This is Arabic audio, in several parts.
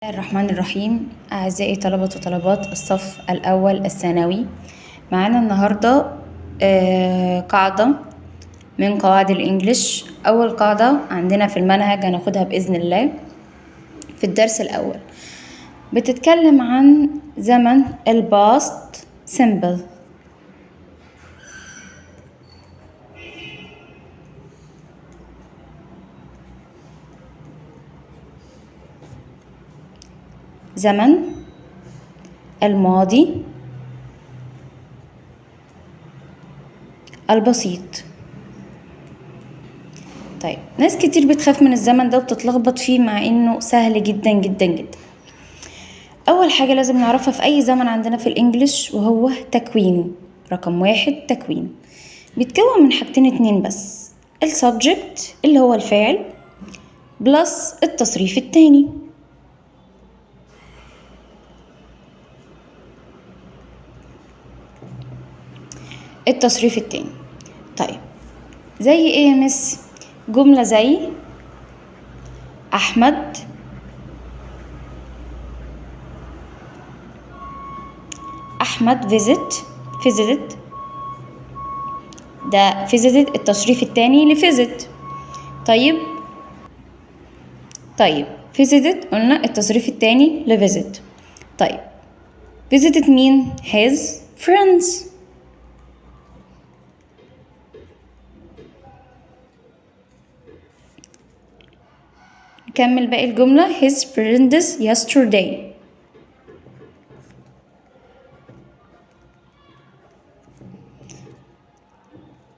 بسم الله الرحمن الرحيم. أعزائي طلبة وطلبات الصف الأول الثانوي، معانا النهاردة قاعدة من قواعد الإنجليش. أول قاعدة عندنا في المنهج هناخدها بإذن الله في الدرس الأول، بتتكلم عن زمن الباست سيمبل. زمن الماضي البسيط. طيب، ناس كتير بتخاف من الزمن ده وبتتلخبط فيه مع انه سهل جدا جدا جدا. اول حاجة لازم نعرفها في اي زمن عندنا في الانجليش وهو تكوينه. رقم 1، تكوين بيتكون من حاجتين اتنين بس، السبجكت اللي هو الفاعل بلس التصريف التاني. التصريف التاني. طيب، زي ايه يا مس؟ جملة زي أحمد visited. ده visited التصريف التاني لvisit. طيب visited قلنا التصريف التاني لvisit. طيب visited مين؟ his friends. نكمل باقي الجملة his friends yesterday.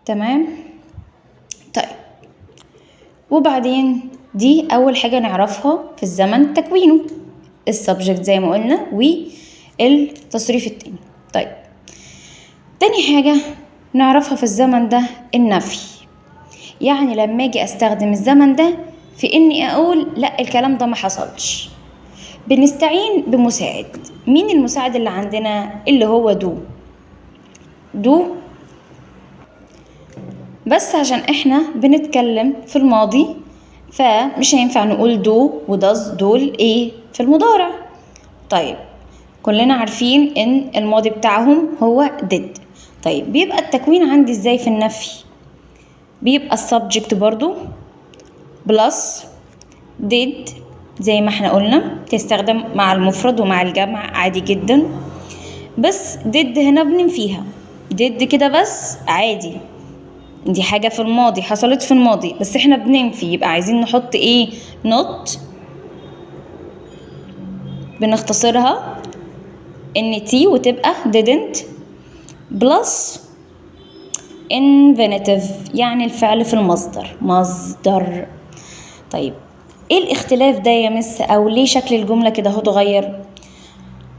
تمام. طيب، وبعدين دي أول حاجة نعرفها في الزمن تكوينه، السبجكت زي ما قلنا والتصريف التاني. طيب، تاني حاجة نعرفها في الزمن ده النفي. يعني لما اجي استخدم الزمن ده في اني اقول لا الكلام ده ما حصلش، بنستعين بمساعد. مين المساعد اللي عندنا؟ اللي هو دو بس عشان احنا بنتكلم في الماضي فمش هينفع نقول دو وداز دول ايه في المضارع. طيب، كلنا عارفين ان الماضي بتاعهم هو did. طيب، بيبقى التكوين عندي ازاي في النفي؟ بيبقى السبجكت برضو بلس did زي ما احنا قلنا، تستخدم مع المفرد ومع الجمع عادي جدا، بس did هنا بننفيها. did كده بس عادي، دي حاجة في الماضي حصلت في الماضي بس احنا بننفي، يبقى عايزين نحط ايه؟ not، بنختصرها ان تي وتبقى didn't plus infinitive يعني الفعل في مصدر. طيب، ايه الاختلاف ده يا مس؟ او ليه شكل الجملة كده اهو اتغير؟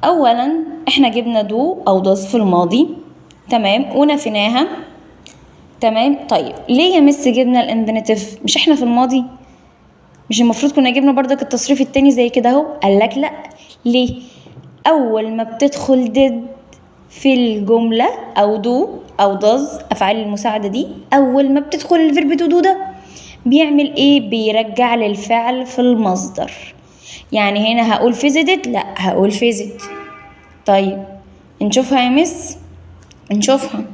اولا احنا جبنا دو او داز في الماضي، تمام، ونفيناها، تمام. طيب، ليه يا مس جبنا الانفينيتيف؟ مش احنا في الماضي؟ مش المفروض كنا جبنا بردك التصريف التاني زي كده اهو؟ قالك لا. ليه؟ اول ما بتدخل ديد في الجملة او دو او داز افعال المساعدة دي، اول ما بتدخل الفيرب تو دو ده بيعمل ايه؟ بيرجع للفعل في المصدر. يعني هنا هقول فيزيتد؟ لا، هقول فيزيت. طيب، نشوفها يا مس، نشوفها.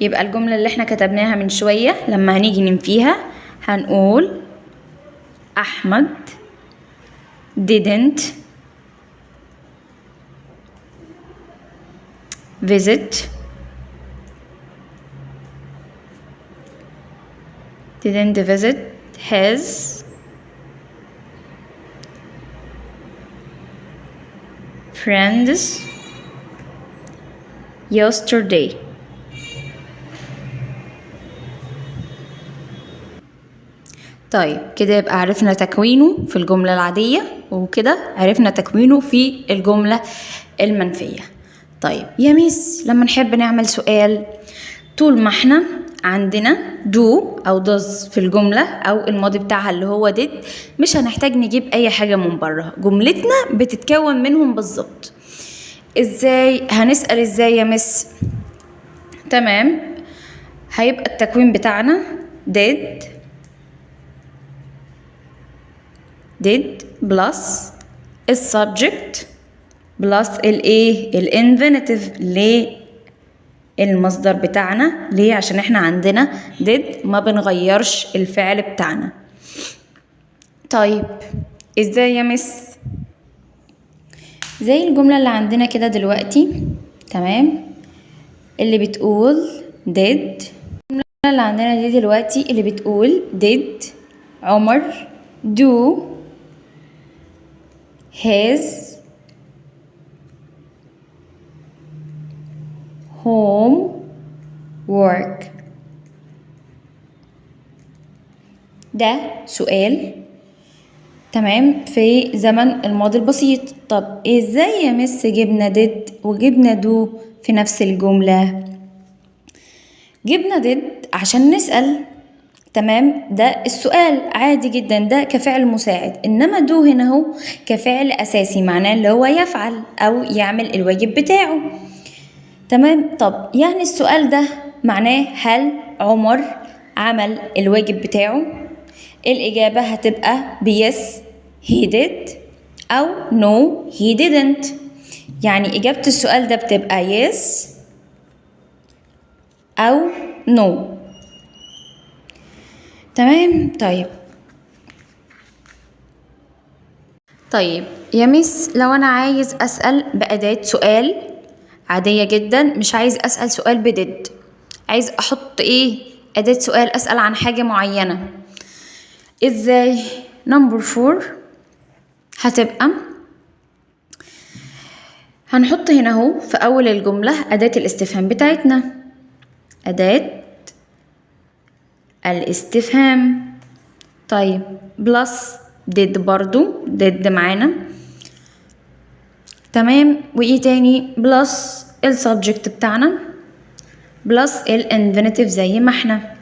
يبقى الجملة اللي احنا كتبناها من شوية لما هنيجي ننفيها هنقول أحمد didn't visit his friends yesterday. طيب، كده يبقى عرفنا تكوينه في الجملة العادية، وكده عرفنا تكوينه في الجملة المنفية. طيب يا ميس، لما نحب نعمل سؤال، طول ما احنا عندنا دو او داز في الجملة او الماضي بتاعها اللي هو did، مش هنحتاج نجيب اي حاجة من بره، جملتنا بتتكون منهم بالظبط. ازاي؟ هنسأل ازاي يا مس؟ تمام، هيبقى التكوين بتاعنا did plus السبجكت بلس الايه الانفينيتيف. ليه المصدر بتاعنا؟ ليه؟ عشان احنا عندنا did ما بنغيرش الفعل بتاعنا. طيب ازاي يا مس؟ زي الجملة اللي عندنا كده دلوقتي، تمام، اللي بتقول did. الجملة اللي عندنا دي دلوقتي اللي بتقول did عمر do his homework. ده سؤال، تمام، في زمن الماضي البسيط. طب ازاي يا مس جبنا did وجبنا do في نفس الجملة؟ جبنا did عشان نسأل، تمام، ده السؤال عادي جدا، ده كفعل مساعد. انما do هنا هو كفعل اساسي، معناه اللي هو يفعل او يعمل الواجب بتاعه، تمام. طب يعني السؤال ده معناه هل عمر عمل الواجب بتاعه؟ الإجابة هتبقى بيس he did أو no he didn't. يعني إجابة السؤال ده بتبقى yes أو no، تمام. طيب يا مس، لو أنا عايز أسأل بأداة سؤال عادية جدا، مش عايز أسأل سؤال بديد، عايز أحط إيه أداة سؤال أسأل عن حاجة معينة، إزاي؟ نمبر 4 هتبقى هنحط هنا اهو في أول الجملة أداة الاستفهام بتاعتنا، أداة الاستفهام. طيب بلس did، برضو did معانا، تمام. وإيه تاني؟ بلس السبجكت بتاعنا بلس الانفينيتيف زي ما احنا.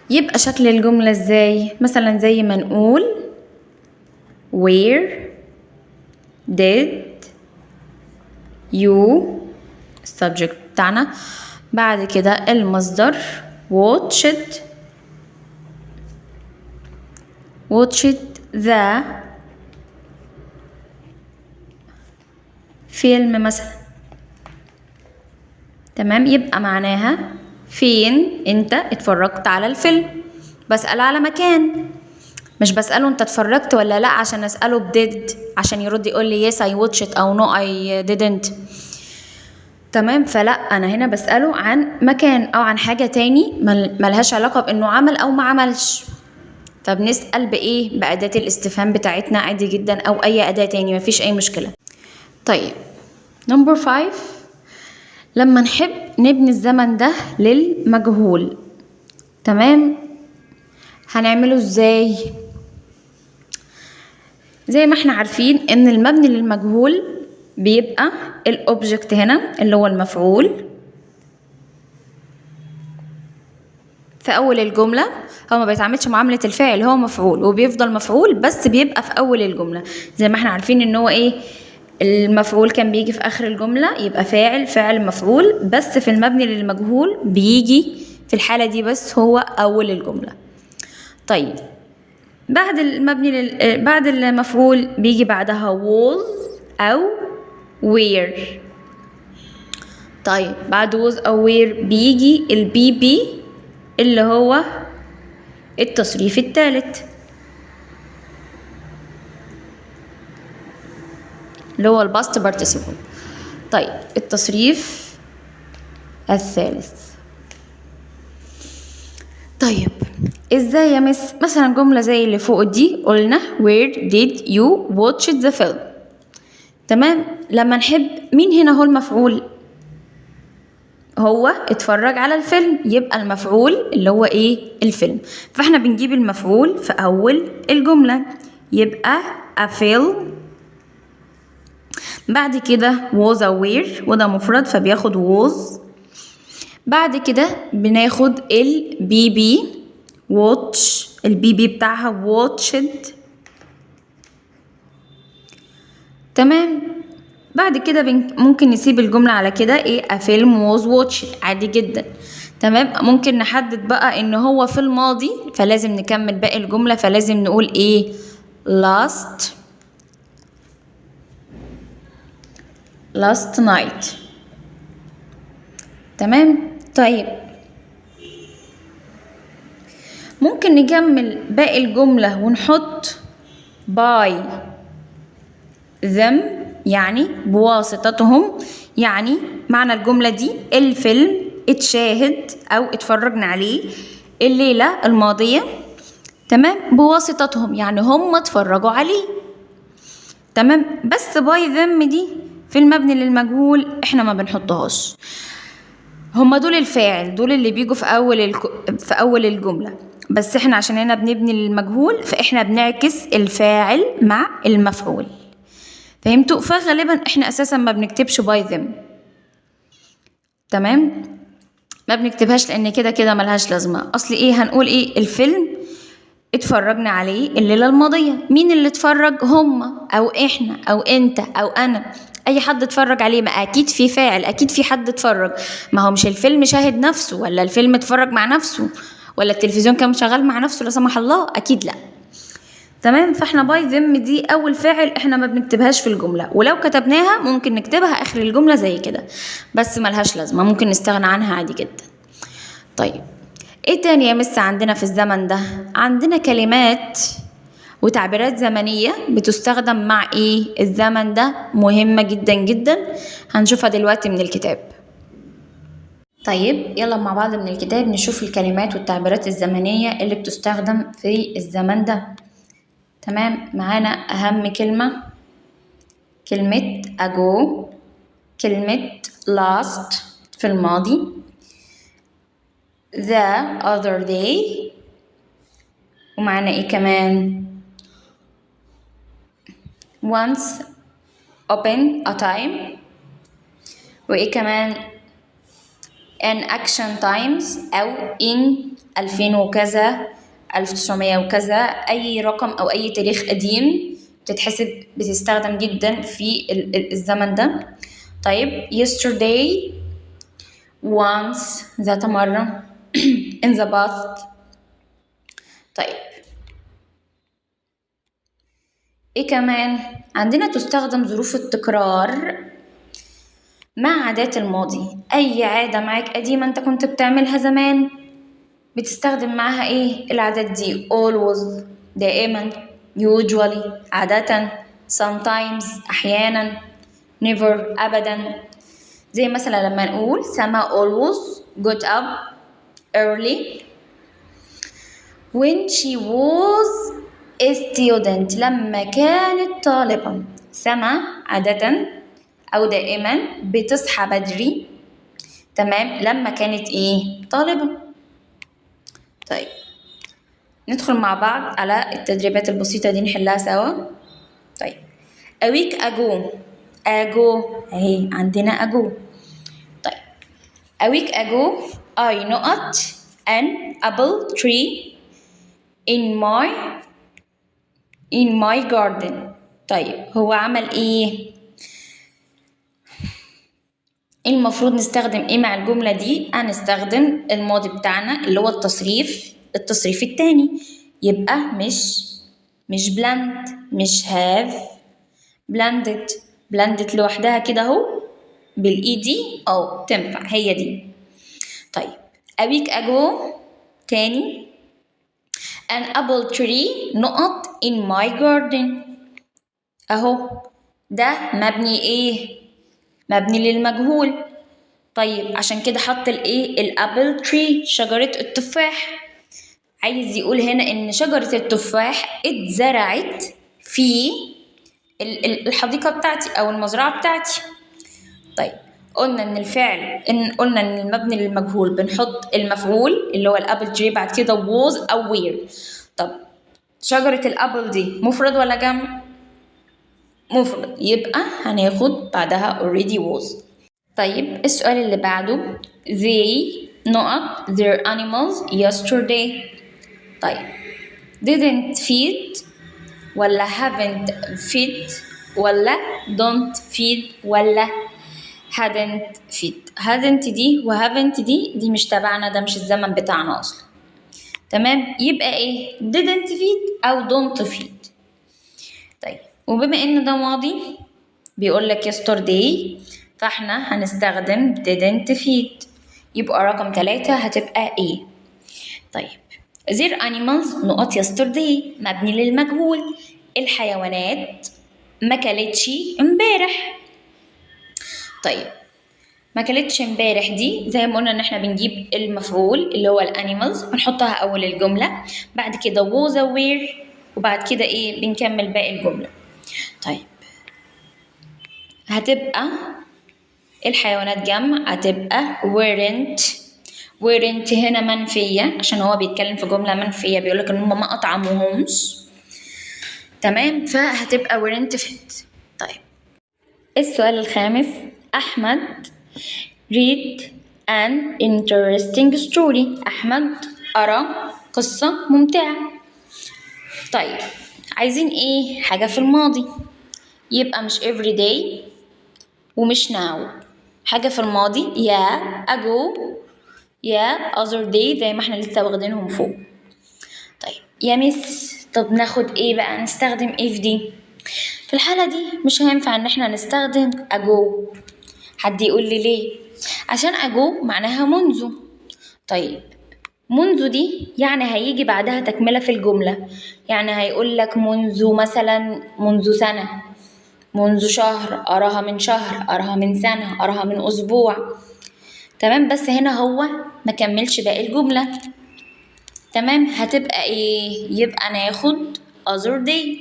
يبقى شكل الجملة ازاي؟ مثلا زي ما نقول where did you السبجكت بتاعنا، بعد كده المصدر watched the فيلم مثلا، تمام. يبقى معناها فين انت اتفرجت على الفيلم. بسأل على مكان، مش بسأله انت اتفرجت ولا لا عشان اسأله بديد عشان يرد يقول لي yes I watched او no I didn't، تمام. فلا، انا هنا بسأله عن مكان او عن حاجة تاني ملهاش علاقة بانه عمل او ما عملش. طب نسأل بايه؟ بأداة الاستفهام بتاعتنا عادي جدا او اي أداة تاني، مفيش اي مشكلة. طيب نمبر 5، لما نحب نبني الزمن ده للمجهول، تمام، هنعمله ازاي؟ زي ما احنا عارفين ان المبني للمجهول بيبقى الاوبجكت هنا اللي هو المفعول في اول الجملة. هو ما بيتعاملش معاملة الفاعل، هو مفعول وبيفضل مفعول، بس بيبقى في اول الجملة. زي ما احنا عارفين ان هو ايه، المفعول كان بيجي في اخر الجملة يبقى فاعل مفعول، بس في المبني للمجهول بيجي في الحالة دي بس هو اول الجملة. طيب بعد بعد المفعول بيجي بعدها was أو were. طيب بعد was أو were بيجي البي بي اللي هو التصريف الثالث، اللي هو الباست participle. طيب التصريف الثالث. طيب ازاي يا مس؟ مثلا جملة زي اللي فوق دي قلنا where did you watch the film، تمام. لما نحب، مين هنا هو المفعول؟ هو اتفرج على الفيلم، يبقى المفعول اللي هو ايه؟ الفيلم. فاحنا بنجيب المفعول في اول الجملة، يبقى a film. بعد كده was aware وده مفرد فبياخد was. بعد كده بناخد البي بي watch، البي بي بتاعها watched، تمام. بعد كده ممكن نسيب الجملة على كده ايه، a film was watched عادي جدا. تمام. ممكن نحدد بقى ان هو في الماضي فلازم نكمل باقي الجملة، فلازم نقول ايه last night. تمام. طيب ممكن نكمل باقي الجملة ونحط by them يعني بواسطتهم. يعني معنى الجملة دي الفيلم اتشاهد أو اتفرجنا عليه الليلة الماضية، تمام، بواسطتهم يعني هم اتفرجوا عليه. تمام. بس by them دي في المبني للمجهول احنا ما بنحطهاش. هما دول الفاعل، دول اللي بيجوا في أول الجملة، بس احنا عشان هنا بنبني للمجهول فاحنا بنعكس الفاعل مع المفعول. فهمتوا؟ فغالبا احنا اساسا ما بنكتبش باي ذم. تمام. ما بنكتبهاش لان كده كده ملهاش لازمه. اصل ايه هنقول ايه؟ الفيلم اتفرجنا عليه الليله الماضيه. مين اللي اتفرج؟ هما او احنا او انت او انا، اي حد اتفرج عليه. ما اكيد في فاعل، اكيد في حد اتفرج. ما هو مش الفيلم شاهد نفسه، ولا الفيلم اتفرج مع نفسه، ولا التلفزيون كان شغال مع نفسه لا سمح الله، اكيد لا. تمام. فاحنا باي ذم دي اول فاعل احنا ما بنكتبهاش في الجمله، ولو كتبناها ممكن نكتبها اخر الجمله زي كده، بس ملهاش لازمه، ممكن نستغنى عنها عادي جدا. طيب ايه تاني يا مس عندنا في الزمن ده؟ عندنا كلمات وتعبيرات زمنيه بتستخدم مع ايه الزمن ده، مهمه جدا جدا، هنشوفها دلوقتي من الكتاب. طيب يلا مع بعض من الكتاب نشوف الكلمات والتعبيرات الزمنيه اللي بتستخدم في الزمن ده. تمام. معانا أهم كلمة ago، كلمة last في الماضي، the other day، ومعانا إيه كمان once upon a time، وإيه كمان in action times أو in 2000 وكذا 1900 وكذا، أي رقم أو أي تاريخ قديم بتستخدم جدا في الزمن ده. طيب yesterday، once ذات مرة، in the past. طيب ايه كمان عندنا؟ تستخدم ظروف التكرار مع عادات الماضي. أي عادة معاك قديمة أنت كنت بتعملها زمان بتستخدم معاها ايه العادات دي؟ always دائما، usually عادة، sometimes أحيانا، never أبدا. زي مثلا لما نقول سما always got up early when she was a student، لما كانت طالبة. سما عادة أو دائما بتصحى بدري، تمام، لما كانت ايه طالبة. طيب ندخل مع بعض على التدريبات البسيطة دي نحلها سوا. طيب a week ago اهي عندنا ago. طيب a week ago I noted an apple tree in my garden. طيب هو عمل ايه؟ المفروض نستخدم ايه مع الجملة دي؟ هنستخدم الماضي بتاعنا اللي هو التصريف التاني، يبقى مش blend، مش have blended لوحدها كده اهو بالاي دي او تنفع هي دي. طيب a week ago تاني an apple tree نقط in my garden اهو، ده مبني ايه؟ مبني للمجهول. طيب عشان كده حط الايه الابل تري شجرة التفاح. عايز يقول هنا ان شجرة التفاح اتزرعت في الحديقة بتاعتي او المزرعة بتاعتي. طيب قلنا ان المبني للمجهول بنحط المفعول اللي هو الابل تري، بعد كده was او were. طب شجرة الابل دي مفرد ولا جمع؟ مفرد، يبقى هناخد بعدها already was. طيب السؤال اللي بعده they not their animals yesterday. طيب didn't feed ولا haven't feed ولا don't feed ولا hadn't feed. hadn't دي و haven't دي مش تبعنا، ده مش الزمن بتاعنا أصلا. تمام، يبقى إيه؟ didn't feed أو don't feed. طيب، وبما إن ده ماضي بيقولك yesterday، فاحنا هنستخدم didn't feed، يبقى رقم 3 هتبقى إيه؟ طيب، their animals نقط yesterday مبني للمجهول، الحيوانات ما كلتش امبارح. طيب، ما كلتش امبارح دي زي ما قلنا ان احنا بنجيب المفعول اللي هو الانيمالز ونحطها اول الجمله، بعد كده was aware، وبعد كده ايه بنكمل باقي الجمله. طيب، هتبقى الحيوانات جمع، هتبقى weren't هنا منفيه عشان هو بيتكلم في جمله منفيه، بيقولك ان هم ما اطعموهمش. تمام، فهتبقى weren't fed. طيب، السؤال الخامس، أحمد read an interesting story. أحمد قرأ قصة ممتعة. طيب، عايزين إيه؟ حاجة في الماضي، يبقى مش every day ومش now، حاجة في الماضي يا ago يا other day زي ما احنا لسه واخدينهم فوق. طيب يا مس، طب ناخد إيه بقى؟ نستخدم إيه في دي؟ في الحالة دي مش هينفع إن احنا نستخدم ago. حد يقول لي ليه؟ عشان ago معناها منذ. طيب، منذ دي يعني هيجي بعدها تكملة في الجملة، يعني هيقول لك منذ مثلا منذ سنة، منذ شهر، أراها من شهر، أراها من سنة، أراها من أسبوع. تمام، بس هنا هو ما كملش باقي الجملة. تمام، هتبقى إيه؟ يبقى ناخد other day.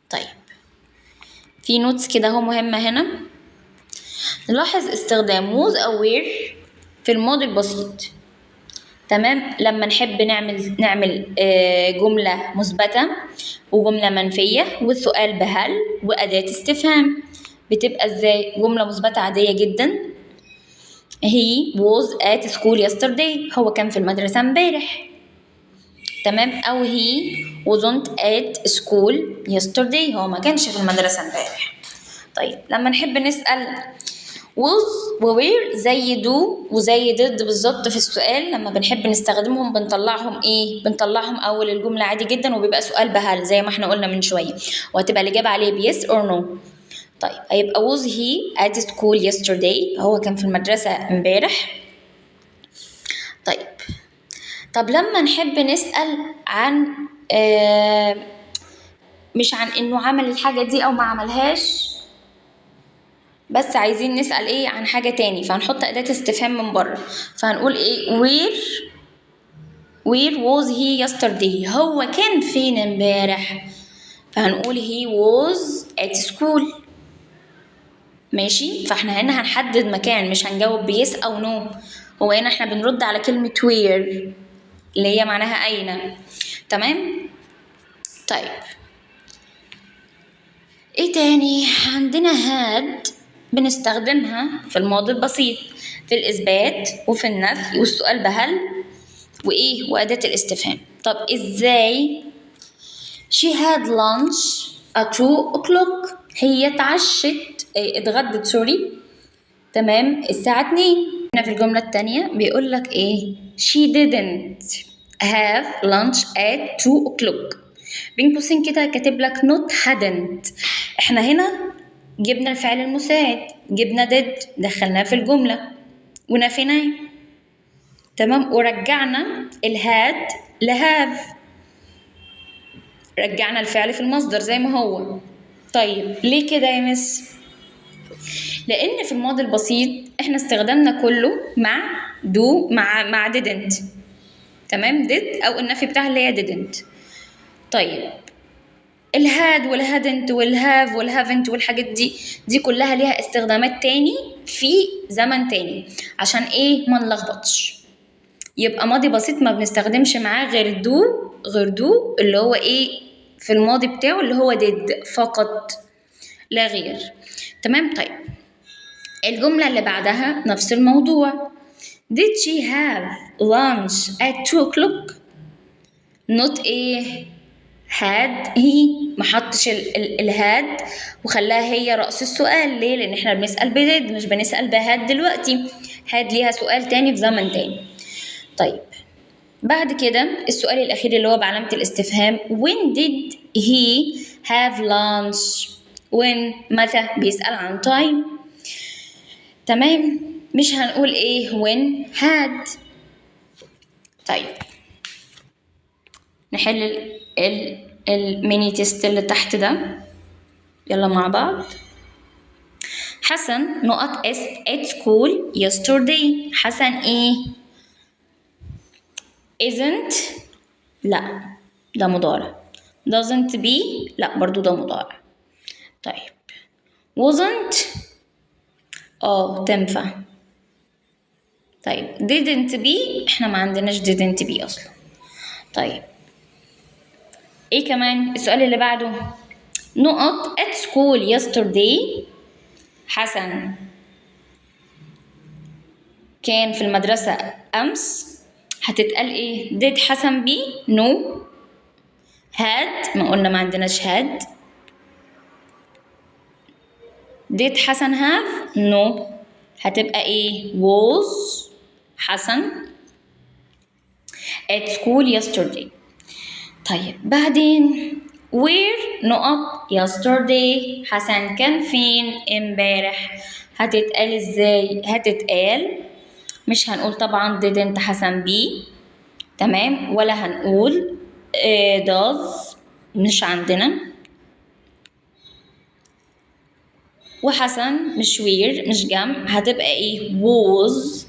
طيب، في نوتس كده هو مهمة هنا. نلاحظ استخدام was aware في الماضي البسيط. تمام، لما نحب نعمل جملة مثبتة وجملة منفية والسؤال بهل وأداة استفهام، بتبقى ازاي؟ جملة مثبتة عادية جدا، he was at school yesterday، هو كان في المدرسة امبارح. تمام، أو he wasn't at school yesterday، هو ما كانش في المدرسة امبارح. طيب، لما نحب نسأل was و were زي do وزي did بالظبط في السؤال، لما بنحب نستخدمهم بنطلعهم ايه؟ بنطلعهم اول الجملة عادي جدا، وبيبقى سؤال بهل زي ما احنا قلنا من شوية، وهتبقى الإجابة عليه ب yes or no. طيب، هيبقى was he at school yesterday، هو كان في المدرسة امبارح. طب لما نحب نسأل عن مش عن انه عمل الحاجة دي او ما عملهاش، بس عايزين نسأل ايه عن حاجة تاني، فهنحط أداة استفهام من بره، فهنقول ايه؟ where was he yesterday، هو كان فين امبارح؟ فهنقول he was at school. ماشي، فاحنا هنا هنحدد مكان، مش هنجاوب بيس او نو. هو هنا احنا بنرد على كلمة where اللي هي معناها أين. تمام. طيب، ايه تاني عندنا؟ had بنستخدمها في الماضي البسيط في الإثبات وفي النفي والسؤال بهل وإيه وأداة الاستفهام. طب إزاي؟ she had lunch at 2 o'clock، هي اتغدت سوري، تمام، الساعة 2. هنا في الجملة التانية بيقول لك إيه؟ she didn't have lunch at 2 o'clock، بين قوسين كده كاتب لك not hadn't. احنا هنا جبنا الفعل المساعد، جبنا did دخلناه في الجملة ونفيناه. تمام، ورجعنا الهاد لهاف، رجعنا الفعل في المصدر زي ما هو. طيب ليه كده يا مس؟ لأن في الماضي البسيط احنا استخدامنا كله مع do مع didn't. تمام، did أو النفي بتاعها اللي هي didn't. طيب، الهاد والهادنت والهاف والهافنت والحاجات دي كلها ليها استخدامات تاني في زمن تاني، عشان ايه؟ ما نلخبطش. يبقى ماضي بسيط ما بنستخدمش معاه غير دو اللي هو ايه في الماضي بتاعه اللي هو did فقط لا غير. تمام. طيب، الجملة اللي بعدها نفس الموضوع. did she have lunch at 2 o'clock؟ not ايه؟ had هي، ما حطش الهاد وخلاها هي رأس السؤال. ليه؟ لأن احنا بنسأل بديد مش بنسأل بهاد دلوقتي. هاد ليها سؤال تاني في زمن تاني. طيب بعد كده السؤال الأخير اللي هو بعلامة الاستفهام when did he have lunch. when متى، بيسأل عن time. تمام، مش هنقول ايه when had. طيب نحل الميني تيست اللي تحت ده، يلا مع بعض. حسن نقط at school yesterday. حسن ايه؟ isn't، لا ده مضارع. doesn't be، لا برضو ده مضارع. طيب wasn't، تنفع. طيب didn't be، احنا ما عندناش didn't be اصلا. طيب ايه كمان السؤال اللي بعده؟ نقط at school yesterday. حسن كان في المدرسة أمس. هتتقال إيه؟ did حسن بي؟ no. had، ما قلنا ما عندناش had. did حسن have؟ no. هتبقى إيه؟ was حسن at school yesterday. طيب بعدين where نقط yesterday. حسن كان فين امبارح. هتتقال ازاي؟ هتتقال، مش هنقول طبعا didn't حسن بي، تمام، ولا هنقول does، مش عندنا. وحسن مش where، مش جمع، هتبقى ايه؟ was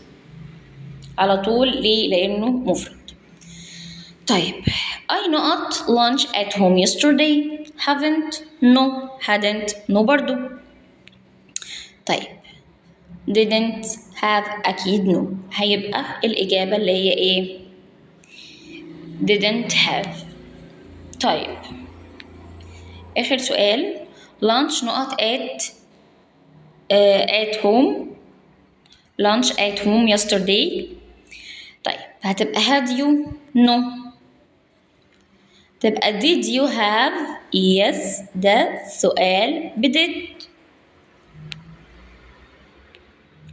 على طول. ليه؟ لانه مفرد. طيب I نقط lunch at home yesterday. haven't no. hadn't no برضو. طيب didn't have أكيد no. هيبقى الإجابة اللي هي إيه؟ didn't have. طيب آخر سؤال lunch نقط at home. lunch at home yesterday. طيب هتبقى had you no. تبقى did you have yes. ده سؤال بدid.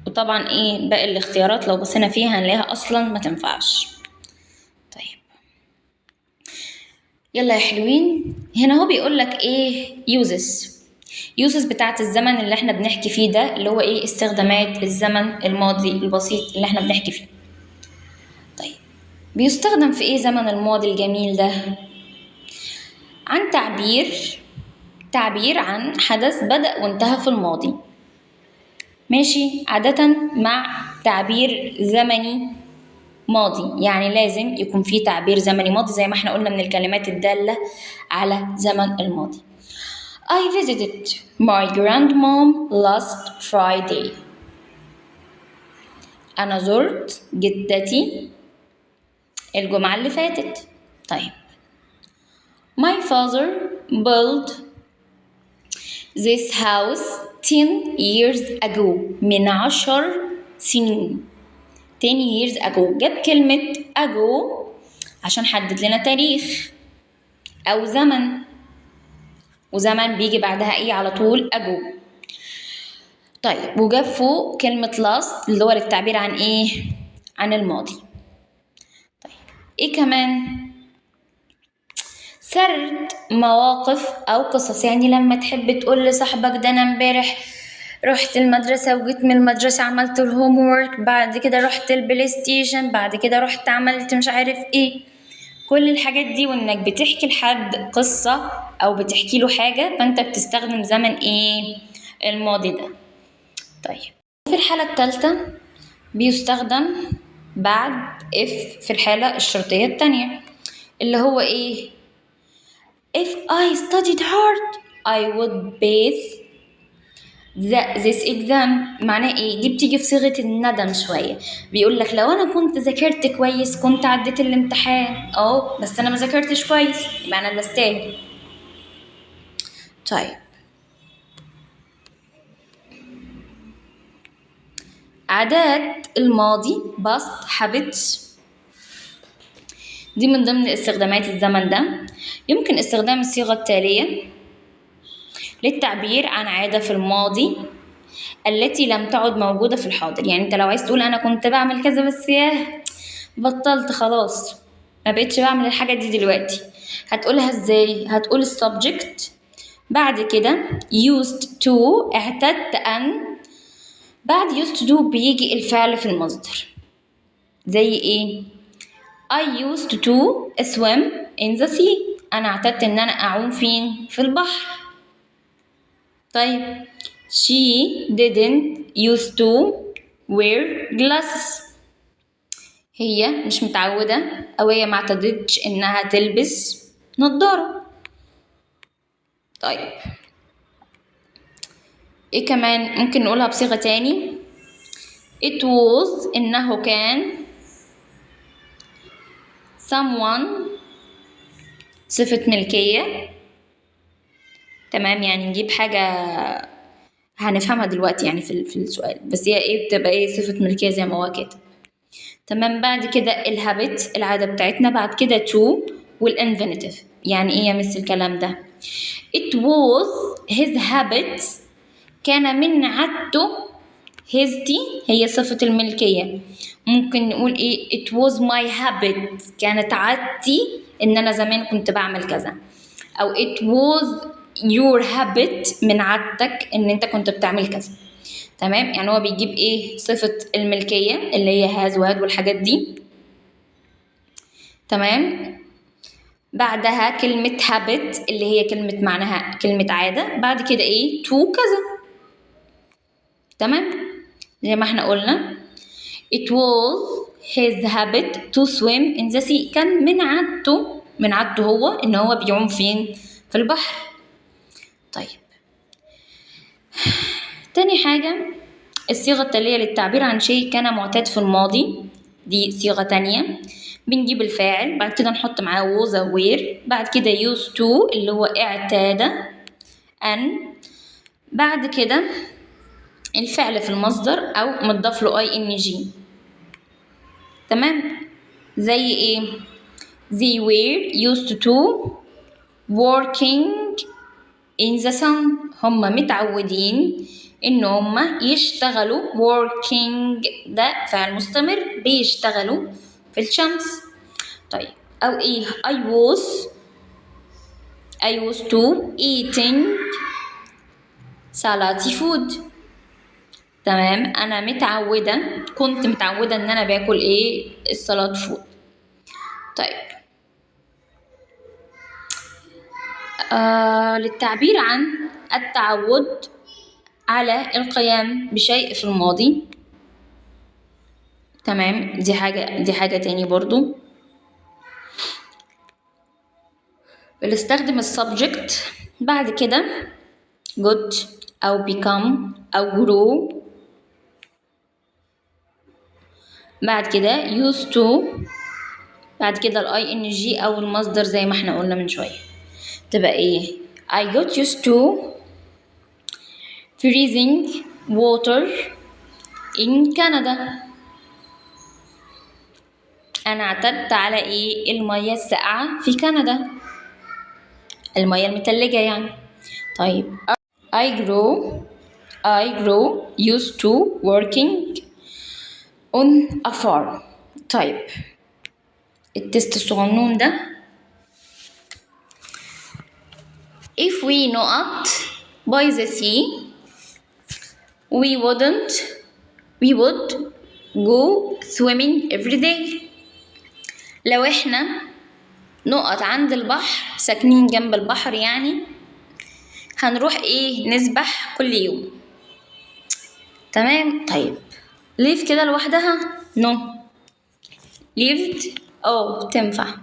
وطبعا ايه باقي الاختيارات لو بصينا فيها هنلاقيها اصلا ما تنفعش. طيب يلا يا حلوين، هنا هو بيقول لك ايه uses بتاعت الزمن اللي احنا بنحكي فيه ده، اللي هو ايه استخدامات الزمن الماضي البسيط اللي احنا بنحكي فيه. طيب بيستخدم في ايه زمن الماضي الجميل ده؟ عن تعبير عن حدث بدأ وانتهى في الماضي، ماشي، عادة مع تعبير زمني ماضي. يعني لازم يكون في تعبير زمني ماضي زي ما احنا قلنا من الكلمات الدالة على زمن الماضي. I visited my grandmom last Friday. أنا زرت جدتي الجمعة اللي فاتت. طيب my father built this house 10 years ago. من 10 سنين. 10 years ago. جاب كلمة ago عشان حدد لنا تاريخ أو زمن، وزمن بيجي بعدها إيه على طول؟ ago. طيب وجاب فوق كلمة last اللي هو للتعبير عن إيه؟ عن الماضي. طيب إيه كمان؟ سرد مواقف أو قصص. يعني لما تحب تقول لصاحبك ده أنا امبارح رحت المدرسة وجيت من المدرسة عملت الهوم وورك، بعد كده رحت البلاي ستيشن، بعد كده رحت عملت مش عارف ايه، كل الحاجات دي. وانك بتحكي لحد قصة او بتحكي له حاجة فانت بتستخدم زمن ايه؟ الماضي ده. طيب في الحالة الثالثة بيستخدم بعد if في الحالة الشرطية التانية اللي هو ايه؟ If I studied hard I would pass this exam. معناه ايه؟ دي بتيجي في صيغة الندم شوية. بيقول لك لو انا كنت ذاكرت كويس كنت عديت الامتحان، بس انا ما ذاكرتش كويس يبقى انا اللي استاهل. طيب عادات الماضي past habits. دي من ضمن استخدامات الزمن ده. يمكن استخدام الصيغة التالية للتعبير عن عادة في الماضي التي لم تعد موجودة في الحاضر. يعني انت لو عايز تقول انا كنت بعمل كذا بس ياه بطلت خلاص، ما بقتش بعمل الحاجة دي دلوقتي، هتقولها ازاي؟ هتقول السبجكت، بعد كده used to اعتدت أن، بعد used to بيجي الفعل في المصدر. زي ايه؟ I used to swim in the sea. أنا اعتدت إن أنا أعوم فين؟ في البحر. طيب she didn't used to wear glasses. هي مش متعودة أو هي ما اعتدتش إنها تلبس نظارة. طيب إيه كمان ممكن نقولها بصيغة تاني؟ it was إنه كان، someone صفة ملكية. تمام، يعني نجيب حاجة هنفهمها دلوقتي يعني في السؤال، بس هي ايه بتبقى ايه؟ صفة ملكية زي ما هو كده. تمام، بعد كده الهابت العادة بتاعتنا، بعد كده to والانفينيتيف. يعني ايه يا مس الكلام ده؟ it was his habit كان من عادته، his دي هي صفة الملكية. ممكن نقول ايه؟ it was my habit كانت عادتي ان انا زمان كنت بعمل كذا، او it was your habit من عادتك ان انت كنت بتعمل كذا. تمام، يعني هو بيجيب ايه؟ صفة الملكية اللي هي has وهاد والحاجات دي. تمام، بعدها كلمة habit اللي هي كلمة معناها كلمة عادة، بعد كده ايه؟ to كذا. تمام، زي ما احنا قلنا it was his habit to swim in the sea. كان من عادته هو ان هو بيعوم فين؟ في البحر. طيب تاني حاجة الصيغة التالية للتعبير عن شيء كان معتاد في الماضي. دي صيغة تانية، بنجيب الفاعل بعد كده نحط معاه was أو were، بعد كده used to اللي هو اعتاد أن، بعد كده الفعل في المصدر أو متضاف له ing. تمام، زي ايه؟ they were used to working in the sun. هم متعودين إن هم يشتغلوا. working ده فعل مستمر، بيشتغلوا في الشمس. طيب أو إيه؟ I was to eating salty food. تمام، أنا كنت متعودة إن أنا باكل إيه؟ السلطة فود. طيب للتعبير عن التعود على القيام بشيء في الماضي. تمام، دي حاجة تاني برضو. بنستخدم السبجكت، بعد كده got أو become أو grow، بعد كده used to، بعد كده ing أو المصدر زي ما احنا قلنا من شوية. تبقى ايه؟ I got used to freezing water in Canada. أنا اعتدت على ايه؟ المياه الساقعة في كندا، المياه المتلجة يعني. طيب I grow used to working on a farm. طيب التست الصغنون ده، if we not by the sea we would go swimming every day. لو احنا نقط عند البحر، ساكنين جنب البحر يعني، هنروح ايه؟ نسبح كل يوم. تمام، طيب live كده لوحدها no. lived تنفع،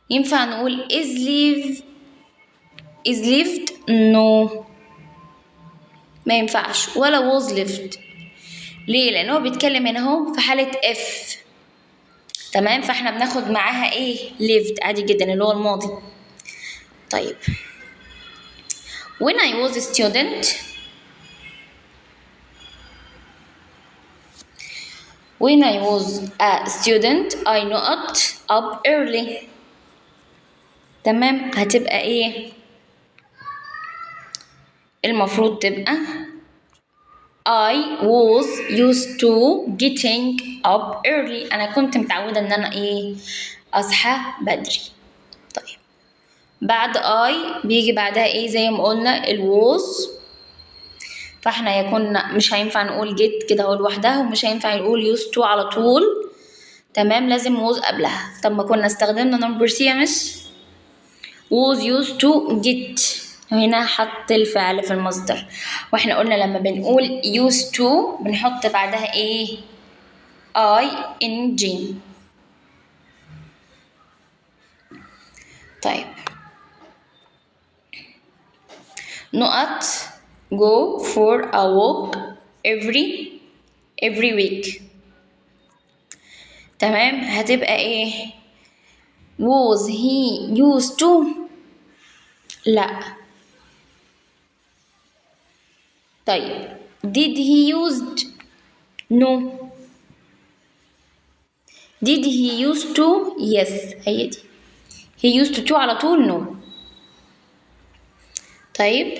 ينفع نقول is lived no، ما ينفعش، ولا was lived. ليه؟ لأن هو بيتكلم هنا اهو في حالة if. تمام، فاحنا بناخد معاها ايه؟ lived عادي جدا اللي هو الماضي. طيب when I was a student when I was a student I not up early. تمام، هتبقى ايه؟ المفروض تبقى I was used to getting up early. أنا كنت متعودة إن أنا إيه؟ أصحى بدري. طيب بعد I بيجي بعدها إيه زي ما قلنا ال was، فإحنا يكون مش هينفع نقول get كده أهو لوحدها، ومش هينفع نقول used to على طول. تمام، لازم was قبلها. طب ما كنا استخدمنا number C يا مس؟ was used to get، هنا حط الفعل في المصدر، واحنا قلنا لما بنقول used to بنحط بعدها ايه؟ ing. طيب نقط go for a walk every week. تمام، هتبقى ايه؟ was he used to؟ لا. طيب did he used؟ no. did he used to؟ yes، هي دي. he used to على طول no. طيب